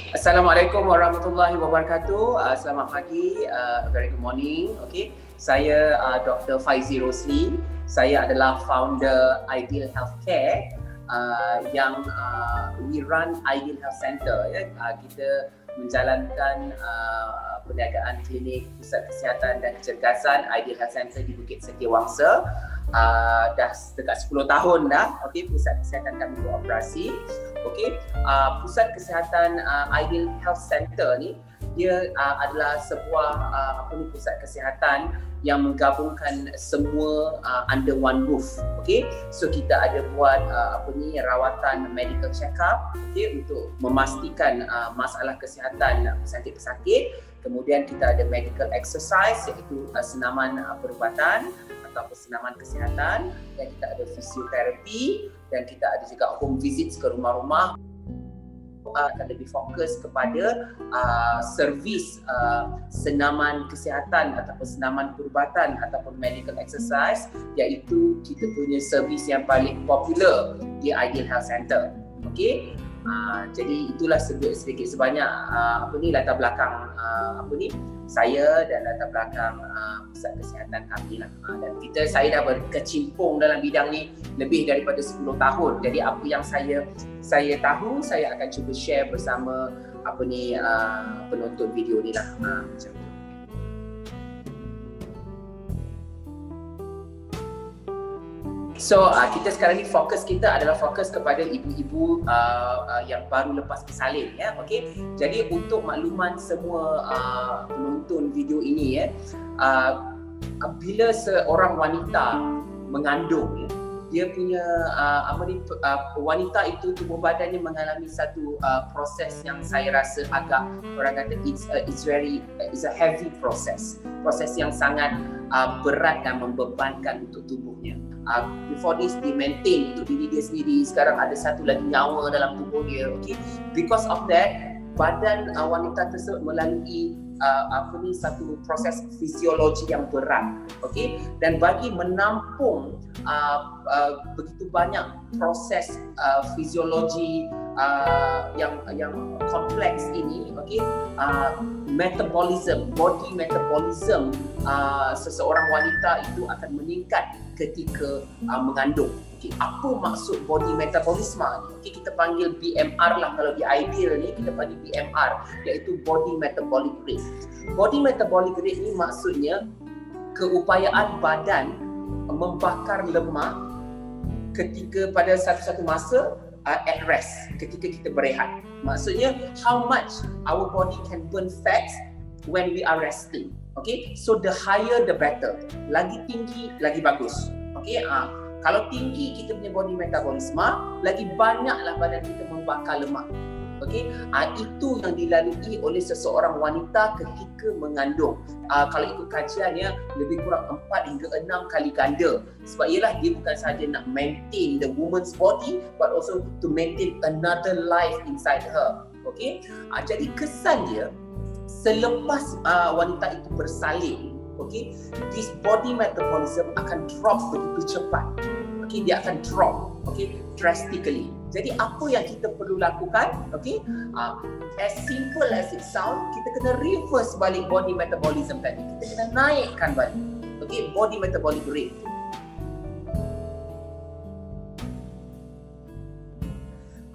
Assalamualaikum warahmatullahi wabarakatuh. Selamat pagi, very good morning. Okay, saya Dr. Faizi Rosli. Saya adalah founder Ideal Healthcare yang we run Ideal Health Center. Ya. Kita menjalankan perniagaan klinik pusat kesihatan dan kecergasan Ideal Health Center di Bukit Setiawangsa. Dah dekat 10 tahun dah. Okey, pusat kesihatan kami beroperasi. Okey, pusat kesihatan Ideal Health Center ni dia adalah sebuah pusat kesihatan yang menggabungkan semua under one roof. Okey, so kita ada buat rawatan medical check up, okey, untuk memastikan masalah kesihatan pesakit-pesakit. Kemudian kita ada medical exercise, iaitu senaman perubatan ataupun senaman kesihatan, dan kita ada fisioterapi, dan kita ada juga home visits ke rumah-rumah. Akan lebih fokus kepada servis senaman kesihatan ataupun senaman perubatan ataupun medical exercise, iaitu kita punya servis yang paling popular di Ideal Health Center. Okey, jadi itulah sedikit sebanyak latar belakang saya dan latar belakang pusat kesihatan kami lah. Dan saya dah berkecimpung dalam bidang ni lebih daripada 10 tahun. Jadi apa yang saya tahu, saya akan cuba share bersama penonton video ni lah. Macam tu. So kita sekarang ni fokus kita adalah fokus kepada ibu-ibu yang baru lepas bersalin, ya. Okey. Jadi untuk makluman semua penonton video ini, ya, bila seorang wanita mengandung, ya, dia punya wanita itu tubuh badannya mengalami satu proses yang saya rasa agak, orang kata it's a heavy proses yang sangat berat dan membebankan untuk tubuhnya. Before this, dia maintain untuk diri dia sendiri. Sekarang ada satu lagi nyawa dalam tubuh dia. Okay? Because of that, badan wanita tersebut melalui satu proses fisiologi yang berat. Okay? Dan bagi menampung begitu banyak proses fisiologi yang kompleks ini, okay? Body metabolism seseorang wanita itu akan meningkat ketika mengandung. Okay, apa maksud body metabolisme ni? Okay, kita panggil BMR lah, kalau di Ideal ni kita panggil BMR, iaitu body metabolic rate. Body metabolic rate ni maksudnya keupayaan badan membakar lemak ketika pada satu masa at rest, ketika kita berehat. Maksudnya how much our body can burn fats when we are resting. Okay, so the higher the better. Lagi tinggi lagi bagus. Okay, kalau tinggi kita punya body metabolisme, lagi banyaklah badan kita membakar lemak. Okay, itu yang dilalui oleh seseorang wanita ketika mengandung. Kalau ikut kajiannya, lebih kurang 4 hingga 6 kali ganda. Sebab ialah dia bukan sahaja nak maintain the woman's body, but also to maintain another life inside her. Okay, jadi kesan dia selepas wanita itu bersalin, okay, this body metabolism akan drop begitu cepat. Okay, dia akan drop, okay, drastically. Jadi apa yang kita perlu lakukan, okay, as simple as it sound, kita kena reverse balik body metabolism tadi. Kita kena naikkan balik, okay, body metabolic rate.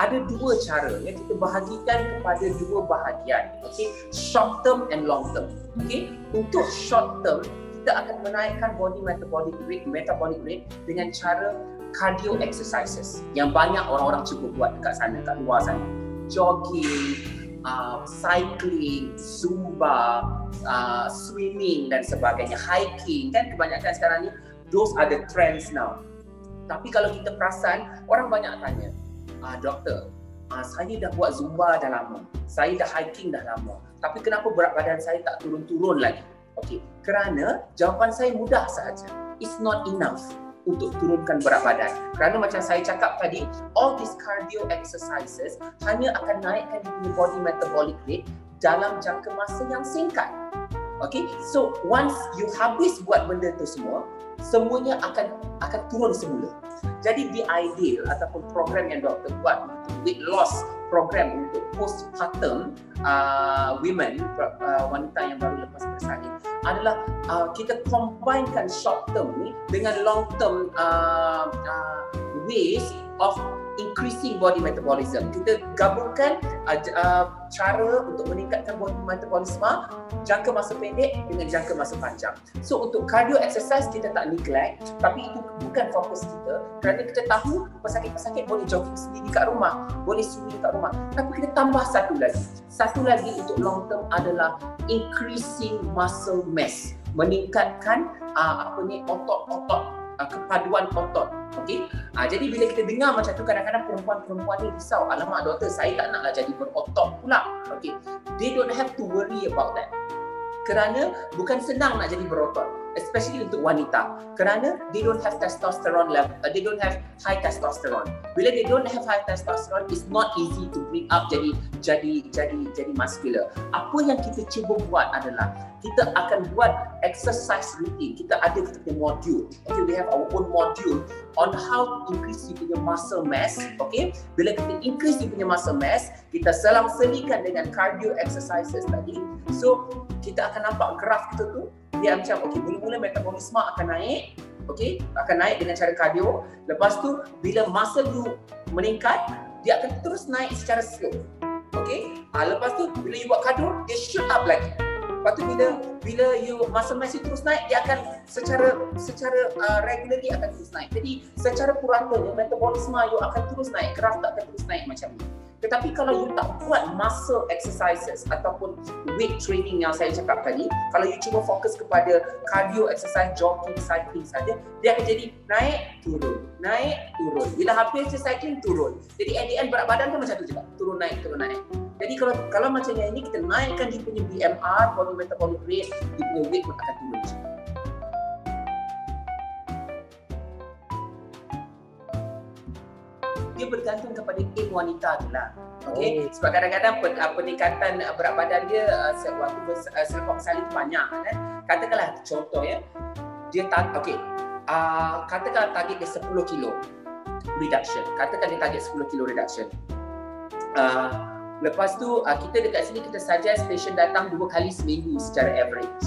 Ada dua cara yang kita bahagikan kepada dua bahagian, okay, short term and long term. Okay, untuk short term kita akan menaikkan body metabolic rate dengan cara cardio exercises yang banyak orang-orang cuba buat dekat sana, kat luar sana. Jogging, cycling, zumba, swimming dan sebagainya, hiking, kan kebanyakan sekarang ni those are the trends now. Tapi kalau kita perasan, orang banyak tanya, doktor, saya dah buat zumba dah lama, saya dah hiking dah lama, tapi kenapa berat badan saya tak turun-turun lagi? Okey, kerana jawapan saya mudah sahaja. It's not enough untuk turunkan berat badan. Kerana macam saya cakap tadi, all these cardio exercises hanya akan naikkan dia punya body metabolic rate dalam jangka masa yang singkat. Okay, so once you habis buat benda tu semua, semuanya akan turun semula. Jadi di Ideal ataupun program yang doktor buat untuk weight loss program untuk postpartum women, wanita yang baru lepas bersalin adalah kita combinekan short term ni dengan long term ways of increasing body metabolism. Kita gabungkan cara untuk meningkatkan body metabolism jangka masa pendek dengan jangka masa panjang. So untuk cardio exercise kita tak neglect, tapi itu bukan fokus kita kerana kita tahu pesakit-pesakit boleh jogging sendiri kat rumah, boleh swimming kat rumah. Tapi kita tambah satu lagi. Satu lagi untuk long term adalah increasing muscle mass, meningkatkan otot-otot, kepaduan otot. Okey. Jadi bila kita dengar macam tu, kadang-kadang perempuan-perempuan ni risau, alamak doktor, saya tak naklah jadi berotot pula. Okey. They don't have to worry about that. Kerana bukan senang nak jadi berotot, especially untuk wanita. Kerana they don't have testosterone level, they don't have high testosterone. Bila they don't have high testosterone, it's not easy to bring up jadi muscular. Apa yang kita cuba buat adalah kita akan buat exercise routine. Kita punya module. Okay, we have our own module on how to increase you punya muscle mass. Okay, bila kita increase you punya muscle mass, kita selang-selikan dengan cardio exercises tadi. So kita akan nampak graf kita tu, dia macam mula-mula metabolisme akan naik, akan naik dengan cara cardio. Lepas tu bila muscle you meningkat, dia akan terus naik secara slow. Lepas tu bila you buat cardio, dia shoot up lagi. Lepas tu bila you muscle mass you terus naik, dia akan secara regularly akan terus naik. Jadi secara puratanya metabolisme you akan terus naik, graf tak akan terus naik macam ni. Tetapi kalau you tak buat muscle exercises ataupun weight training yang saya cakap tadi, kalau you cuma fokus kepada cardio exercise, jogging, cycling saja, dia akan jadi naik, turun, naik, turun. Bila habis je cycling, turun. Jadi at the end berat badan pun macam tu juga, turun naik, turun naik. Jadi kalau macam yang ini, kita naikkan dia punya BMR, body metabolic rate, dia punya weight pun akan turun. Dia bergantung kepada aim wanita tu lah. Sebab kadang-kadang peningkatan berat badan dia waktu selepas bersalin tu banyak kan. Katakanlah contoh ya, dia katakanlah target dia 10 kilo reduction. Katakan dia target 10 kilo reduction. Lepas tu kita dekat sini kita suggest patient datang 2 kali seminggu secara average.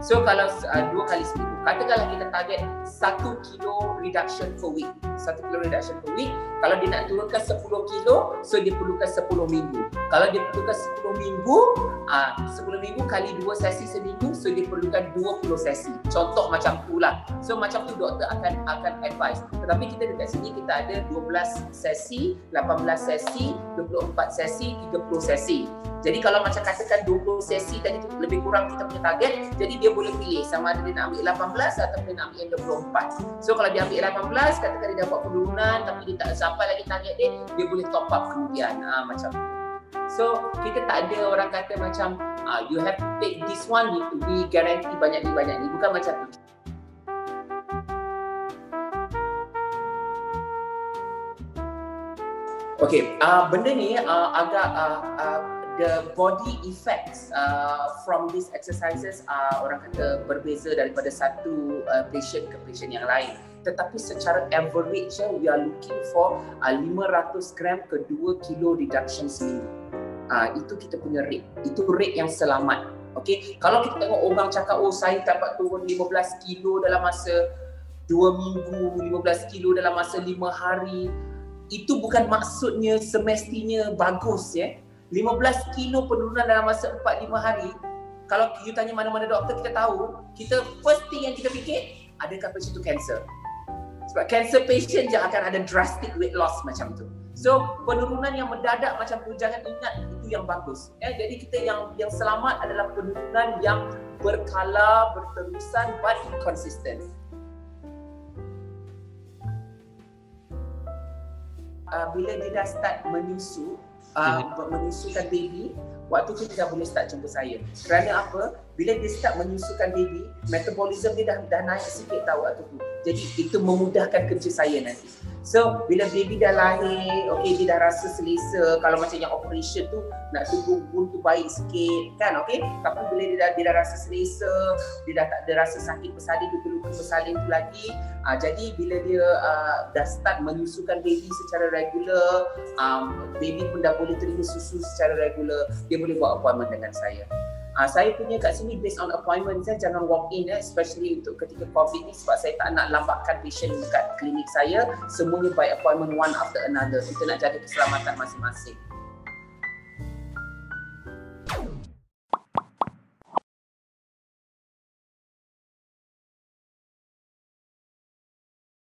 So kalau 2 kali seminggu, katakanlah kita target 1 kilo reduction per week. 1 kilo reduction per week. Kalau dia nak turunkan 10 kilo, so dia perlukan 10 minggu. Kalau dia perlukan 10 minggu, 10 minggu kali 2 sesi seminggu, so dia perlukan 20 sesi. Contoh macam tu lah. So macam tu doktor akan advise. Tetapi kita dekat sini kita ada 12 sesi, 18 sesi, 24 sesi, 30 sesi. Jadi kalau macam katakan 20 sesi tadi tu lebih kurang kita punya target, jadi dia boleh pilih sama ada dia nak ambil 18 atau dia nak ambil yang 24. So kalau dia ambil 18, katakan dia dapat penurunan tapi dia tak sampai lagi target dia boleh top up kemudian. Macam tu. So kita tak ada orang kata macam you have to take this one, we guarantee banyak ni. Bukan macam tu. Benda ni agak the body effects from these exercises orang kata berbeza daripada satu patient ke patient yang lain. Tetapi secara average we are looking for 500 gram ke 2 kilo reduction seminggu. Itu kita punya rate. Itu rate yang selamat. Kalau kita tengok orang cakap saya dapat turun 15 kilo dalam masa 2 minggu, 15 kilo dalam masa 5 hari, itu bukan maksudnya semestinya bagus ya. 15 kilo penurunan dalam masa 4-5 hari. Kalau you tanya mana-mana doktor, kita tahu, first thing yang kita fikir, adakah patient tu cancer? Sebab cancer patient je akan ada drastic weight loss macam tu. So penurunan yang mendadak macam tu, jangan ingat itu yang bagus. Jadi kita yang selamat adalah penurunan yang berkala, berterusan but consistent. Bila dia dah start menyusukan baby, waktu tu dia dah boleh start jumpa saya. Kerana apa? Bila dia start menyusukan baby, metabolism dia dah naik sikit tahu waktu tu. Jadi itu memudahkan kerja saya nanti. So bila baby dah lahir, okey, dia dah rasa selesa. Kalau macam yang operation tu nak tunggu buntu baik sikit kan, okey. Tapi bila dia dah rasa selesa, dia dah tak ada rasa sakit bersalin, luka-luka bersalin tu lagi. Jadi bila dia dah start menyusukan baby secara regular, baby pun dah boleh terima susu secara regular, dia boleh buat appointment dengan saya. Saya punya kat sini based on appointment, saya jangan walk in especially untuk ketika COVID ni, sebab saya tak nak lambatkan patient dekat klinik saya. Semuanya by appointment one after another. Kita nak jaga keselamatan masing-masing.